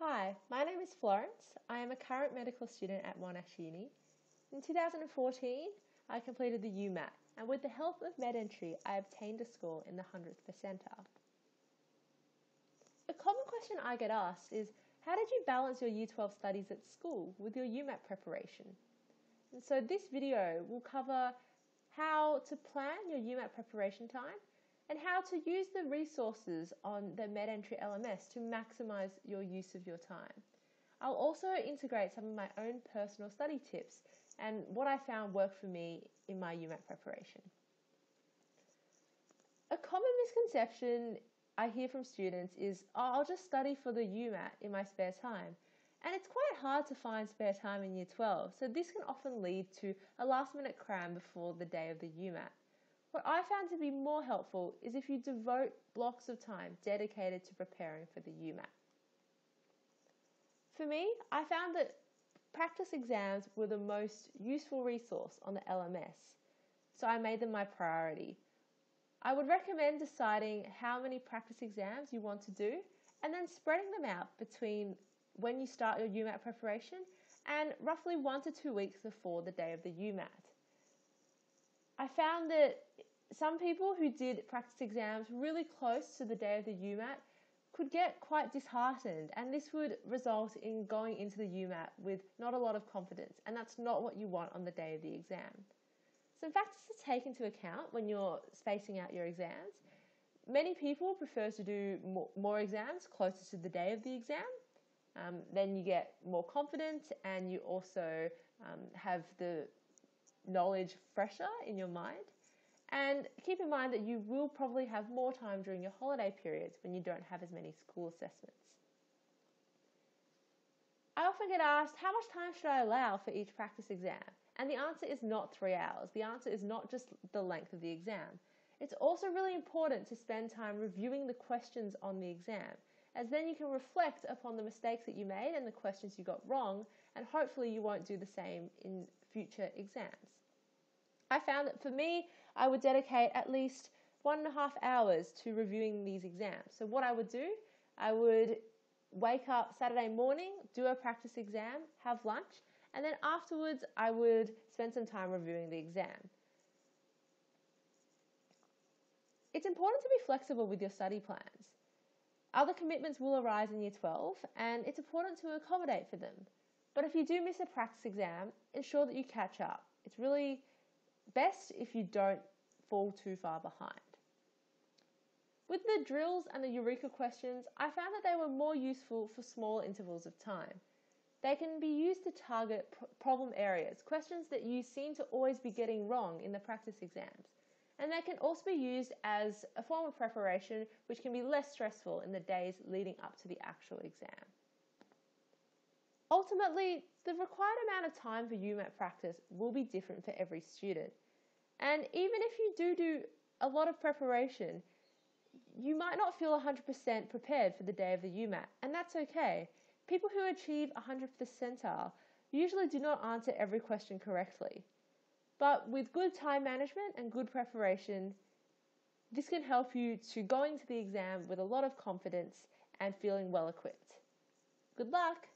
Hi, my name is Florence. I am a current medical student at Monash Uni. In 2014, I completed the UMAT, and with the help of MedEntry, I obtained a score in the 100th percentile. A common question I get asked is, how did you balance your Year 12 studies at school with your UMAT preparation? And so this video will cover how to plan your UMAT preparation time and how to use the resources on the MedEntry LMS to maximise your use of your time. I'll also integrate some of my own personal study tips and what I found worked for me in my UMAT preparation. A common misconception I hear from students is, I'll just study for the UMAT in my spare time. And it's quite hard to find spare time in Year 12, so this can often lead to a last-minute cram before the day of the UMAT. What I found to be more helpful is if you devote blocks of time dedicated to preparing for the UMAT. For me, I found that practice exams were the most useful resource on the LMS, so I made them my priority. I would recommend deciding how many practice exams you want to do and then spreading them out between when you start your UMAT preparation and roughly 1 to 2 weeks before the day of the UMAT. I found that some people who did practice exams really close to the day of the UMAT could get quite disheartened, and this would result in going into the UMAT with not a lot of confidence, and that's not what you want on the day of the exam. Some factors to take into account when you're spacing out your exams. Many people prefer to do more exams closer to the day of the exam. Then you get more confident and you also have the knowledge fresher in your mind. And keep in mind that you will probably have more time during your holiday periods when you don't have as many school assessments. I often get asked, how much time should I allow for each practice exam? And the answer is not 3 hours. The answer is not just the length of the exam. It's also really important to spend time reviewing the questions on the exam, as then you can reflect upon the mistakes that you made and the questions you got wrong, and hopefully you won't do the same in future exams. I found that for me, I would dedicate at least 1.5 hours to reviewing these exams. So what I would do, I would wake up Saturday morning, do a practice exam, have lunch, and then afterwards I would spend some time reviewing the exam. It's important to be flexible with your study plans. Other commitments will arise in Year 12, and it's important to accommodate for them. But if you do miss a practice exam, ensure that you catch up. It's really best if you don't fall too far behind. With the drills and the Eureka questions, I found that they were more useful for smaller intervals of time. They can be used to target problem areas, questions that you seem to always be getting wrong in the practice exams. And they can also be used as a form of preparation which can be less stressful in the days leading up to the actual exam. Ultimately, the required amount of time for UMAT practice will be different for every student. And even if you do a lot of preparation, you might not feel 100% prepared for the day of the UMAT, and that's okay. People who achieve 100th percentile usually do not answer every question correctly. But with good time management and good preparation, this can help you to go into the exam with a lot of confidence and feeling well equipped. Good luck!